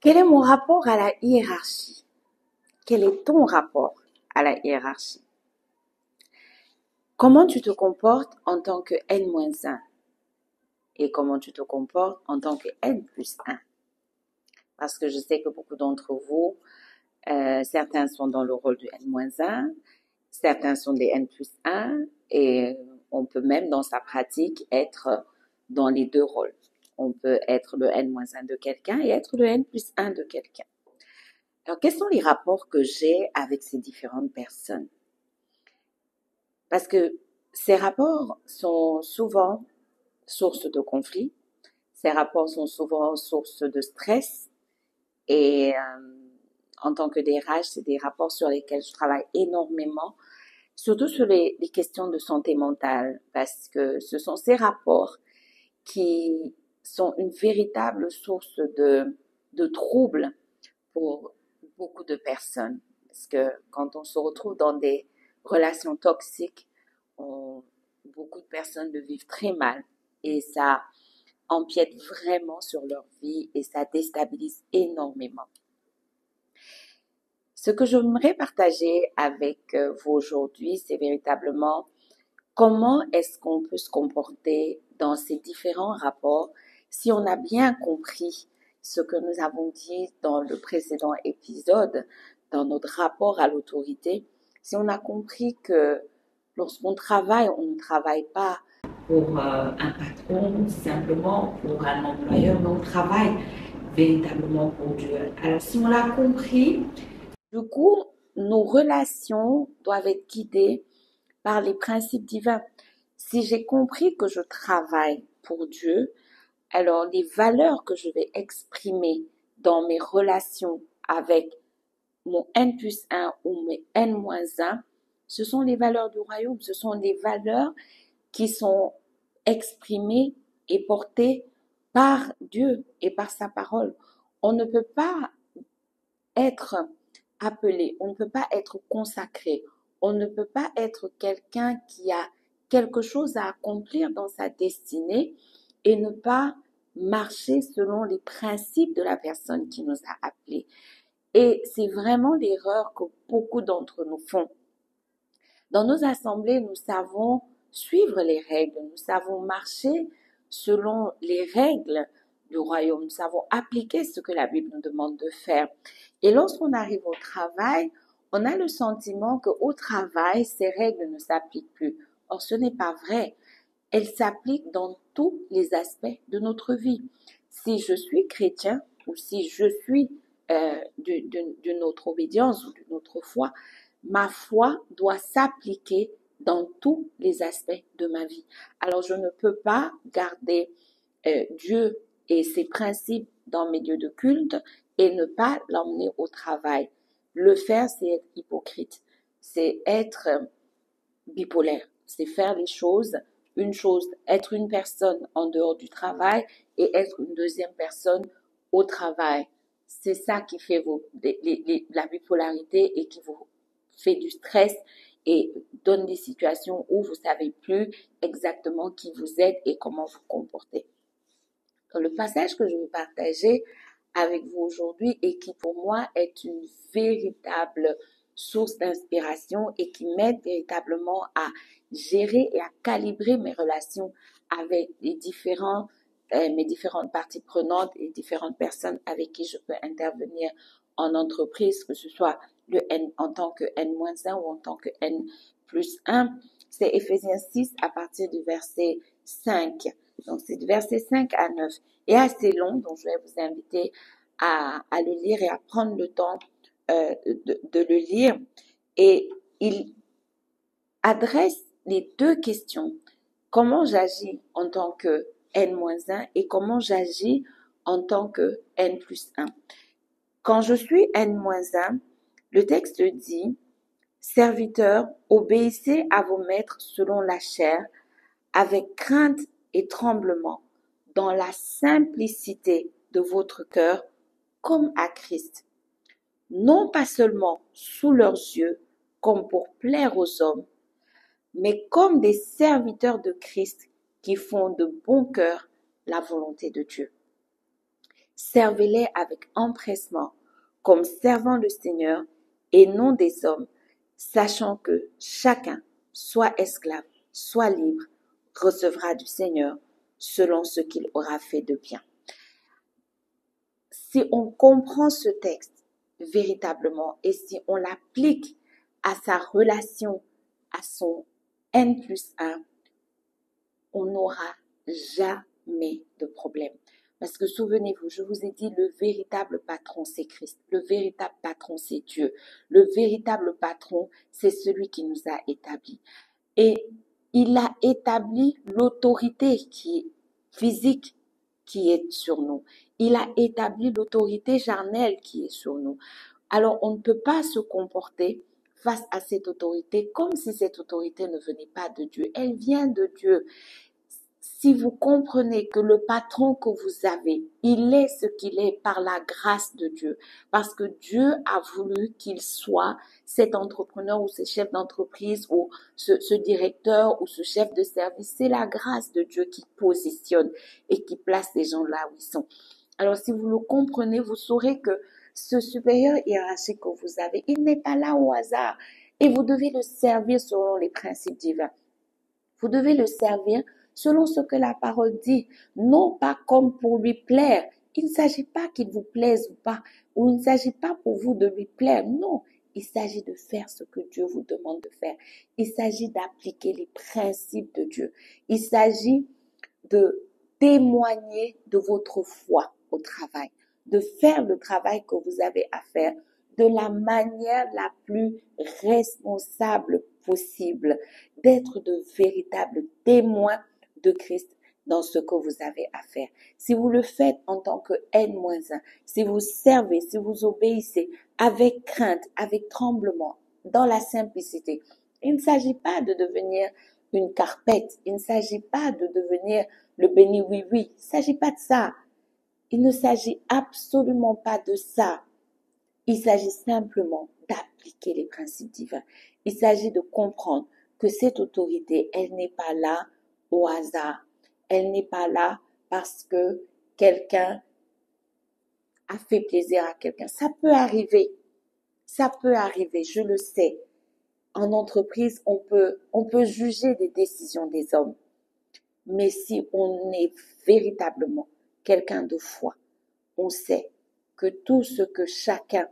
Quel est mon rapport à la hiérarchie? Quel est ton rapport à la hiérarchie? Comment tu te comportes en tant que N-1 et comment tu te comportes en tant que N+1? Parce que je sais que beaucoup d'entre vous, certains sont dans le rôle du N-1, certains sont des N+1 et on peut même dans sa pratique être dans les deux rôles. On peut être le N-1 de quelqu'un et être le N+1 de quelqu'un. Alors, quels sont les rapports que j'ai avec ces différentes personnes? Parce que ces rapports sont souvent source de conflits, ces rapports sont souvent source de stress et en tant que DRH, c'est des rapports sur lesquels je travaille énormément, surtout sur les questions de santé mentale, parce que ce sont ces rapports qui sont une véritable source de troubles pour beaucoup de personnes. Parce que quand on se retrouve dans des relations toxiques, beaucoup de personnes le vivent très mal et ça empiète vraiment sur leur vie et ça déstabilise énormément. Ce que j'aimerais partager avec vous aujourd'hui, c'est véritablement comment est-ce qu'on peut se comporter dans ces différents rapports si on a bien compris ce que nous avons dit dans le précédent épisode, dans notre rapport à l'autorité, si on a compris que lorsqu'on travaille, on ne travaille pas pour un patron, simplement pour un employeur, mais on travaille véritablement pour Dieu. Alors si on l'a compris, du coup, nos relations doivent être guidées par les principes divins. Si j'ai compris que je travaille pour Dieu, alors les valeurs que je vais exprimer dans mes relations avec mon N+1 ou mes N-1, ce sont les valeurs du royaume, ce sont des valeurs qui sont exprimées et portées par Dieu et par sa parole. On ne peut pas être appelé, on ne peut pas être consacré, on ne peut pas être quelqu'un qui a quelque chose à accomplir dans sa destinée et ne pas marcher selon les principes de la personne qui nous a appelés. Et c'est vraiment l'erreur que beaucoup d'entre nous font. Dans nos assemblées, nous savons suivre les règles, nous savons marcher selon les règles du royaume, nous savons appliquer ce que la Bible nous demande de faire. Et lorsqu'on arrive au travail, on a le sentiment qu'au travail, ces règles ne s'appliquent plus. Or, ce n'est pas vrai. Elles s'appliquent dans tous les aspects de notre vie. Si je suis chrétien ou si je suis d'une autre obédience ou d'une autre foi, ma foi doit s'appliquer dans tous les aspects de ma vie. Alors, je ne peux pas garder Dieu et ses principes dans mes lieux de culte et ne pas l'emmener au travail. Le faire, c'est être hypocrite. C'est être bipolaire. C'est faire les choses, une chose, être une personne en dehors du travail et être une deuxième personne au travail. C'est ça qui fait la bipolarité et qui vous fait du stress et donne des situations où vous savez plus exactement qui vous êtes et comment vous comporter. Dans le passage que je veux partager avec vous aujourd'hui et qui pour moi est une véritable source d'inspiration et qui m'aide véritablement à gérer et à calibrer mes relations avec mes différentes parties prenantes et différentes personnes avec qui je peux intervenir en entreprise, que ce soit en tant que N-1 ou en tant que N+1. C'est Éphésiens 6 à partir du verset 5. Donc, c'est du verset 5 à 9 et assez long, donc je vais vous inviter à le lire et à prendre le temps de le lire. Et il adresse les deux questions. Comment j'agis en tant que N-1 et comment j'agis en tant que N+1. Quand je suis N-1, le texte dit « Serviteurs, obéissez à vos maîtres selon la chair, avec crainte et tremblement, dans la simplicité de votre cœur, comme à Christ, non pas seulement sous leurs yeux, comme pour plaire aux hommes, mais comme des serviteurs de Christ qui font de bon cœur la volonté de Dieu. » Servez-les avec empressement, comme servant le Seigneur et non des hommes, sachant que chacun, soit esclave, soit libre, recevra du Seigneur selon ce qu'il aura fait de bien. Si on comprend ce texte véritablement et si on l'applique à sa relation, à son N+1, on n'aura jamais de problème. Parce que souvenez-vous, je vous ai dit, le véritable patron, c'est Christ. Le véritable patron, c'est Dieu. Le véritable patron, c'est celui qui nous a établis. Et il a établi l'autorité qui est physique qui est sur nous. Il a établi l'autorité charnelle qui est sur nous. Alors, on ne peut pas se comporter face à cette autorité comme si cette autorité ne venait pas de Dieu. Elle vient de Dieu. Si vous comprenez que le patron que vous avez, il est ce qu'il est par la grâce de Dieu, parce que Dieu a voulu qu'il soit cet entrepreneur ou ce chef d'entreprise ou ce directeur ou ce chef de service, c'est la grâce de Dieu qui positionne et qui place les gens là où ils sont. Alors si vous le comprenez, vous saurez que ce supérieur hiérarchique que vous avez, il n'est pas là au hasard et vous devez le servir selon les principes divins. Vous devez le servir selon ce que la parole dit, non pas comme pour lui plaire. Il ne s'agit pas qu'il vous plaise ou pas, ou il ne s'agit pas pour vous de lui plaire, non. Il s'agit de faire ce que Dieu vous demande de faire. Il s'agit d'appliquer les principes de Dieu. Il s'agit de témoigner de votre foi au travail, de faire le travail que vous avez à faire de la manière la plus responsable possible, d'être de véritables témoins de Christ dans ce que vous avez à faire. Si vous le faites en tant que N-1, si vous servez, si vous obéissez avec crainte, avec tremblement, dans la simplicité, il ne s'agit pas de devenir une carpette, il ne s'agit pas de devenir le béni oui-oui, il ne s'agit pas de ça. Il ne s'agit absolument pas de ça. Il s'agit simplement d'appliquer les principes divins. Il s'agit de comprendre que cette autorité, elle n'est pas là au hasard. Elle n'est pas là parce que quelqu'un a fait plaisir à quelqu'un. Ça peut arriver. Ça peut arriver, je le sais. En entreprise, on peut juger des décisions des hommes. Mais si on est véritablement quelqu'un de foi, on sait que tout ce que chacun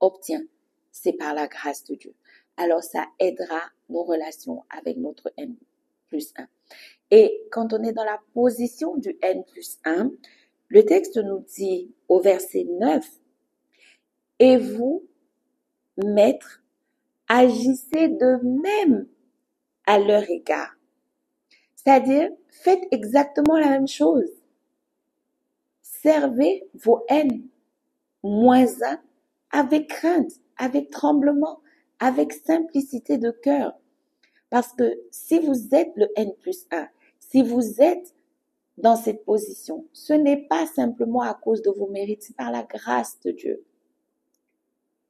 obtient, c'est par la grâce de Dieu. Alors ça aidera nos relations avec notre N+1. Et quand on est dans la position du N+1, le texte nous dit au verset 9, « Et vous, maîtres, agissez de même à leur égard. » C'est-à-dire, faites exactement la même chose. Servez vos N-1 avec crainte, avec tremblement, avec simplicité de cœur. Parce que si vous êtes le N+1, si vous êtes dans cette position, ce n'est pas simplement à cause de vos mérites, c'est par la grâce de Dieu.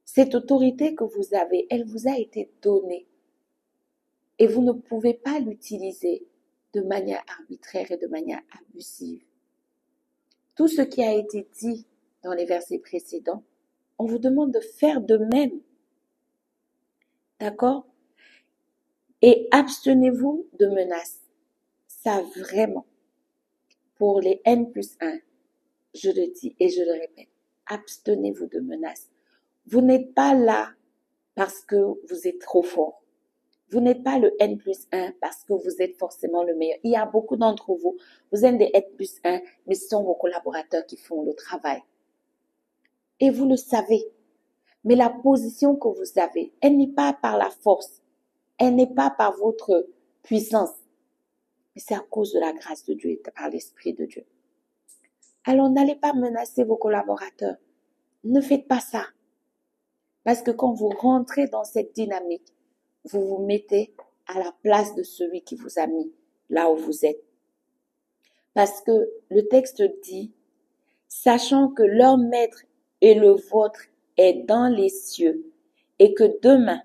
Cette autorité que vous avez, elle vous a été donnée. Et vous ne pouvez pas l'utiliser de manière arbitraire et de manière abusive. Tout ce qui a été dit dans les versets précédents, on vous demande de faire de même. D'accord? Et abstenez-vous de menaces. Ça vraiment, pour les N+1, je le dis et je le répète, abstenez-vous de menaces. Vous n'êtes pas là parce que vous êtes trop fort. Vous n'êtes pas le N+1 parce que vous êtes forcément le meilleur. Il y a beaucoup d'entre vous, vous êtes des N+1, mais ce sont vos collaborateurs qui font le travail. Et vous le savez. Mais la position que vous avez, elle n'est pas par la force. Elle n'est pas par votre puissance. Mais c'est à cause de la grâce de Dieu et par l'Esprit de Dieu. Alors n'allez pas menacer vos collaborateurs. Ne faites pas ça. Parce que quand vous rentrez dans cette dynamique, vous vous mettez à la place de celui qui vous a mis là où vous êtes. Parce que le texte dit, sachant que leur maître et le vôtre est dans les cieux, et que demain,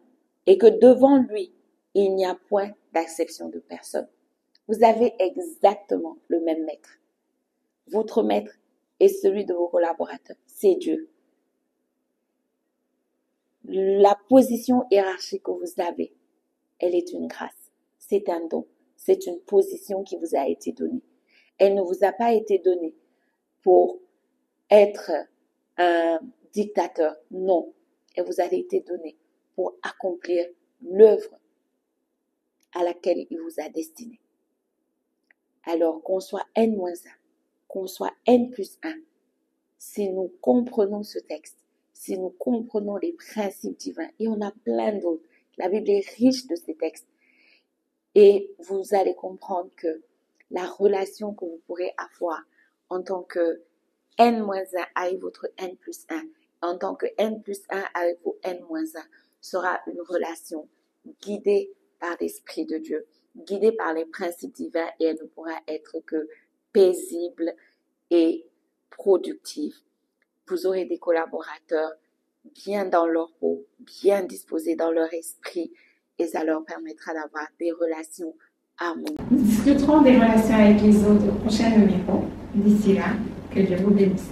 et que devant lui, il n'y a point d'acception de personne. Vous avez exactement le même maître. Votre maître et celui de vos collaborateurs, c'est Dieu. La position hiérarchique que vous avez, elle est une grâce. C'est un don. C'est une position qui vous a été donnée. Elle ne vous a pas été donnée pour être un dictateur. Non. Elle vous a été donnée pour accomplir l'œuvre à laquelle il vous a destiné. Alors qu'on soit N-1, qu'on soit N+1, si nous comprenons ce texte, si nous comprenons les principes divins, et on a plein d'autres, la Bible est riche de ces textes, et vous allez comprendre que la relation que vous pourrez avoir en tant que N-1 avec votre N+1, en tant que N+1 avec vos N-1, sera une relation guidée par l'Esprit de Dieu, guidée par les principes divins, et elle ne pourra être que paisible et productive. Vous aurez des collaborateurs bien dans leur peau, bien disposés dans leur esprit, et ça leur permettra d'avoir des relations harmonieuses. Nous discuterons des relations avec les autres au prochain numéro. D'ici là, que Dieu vous bénisse.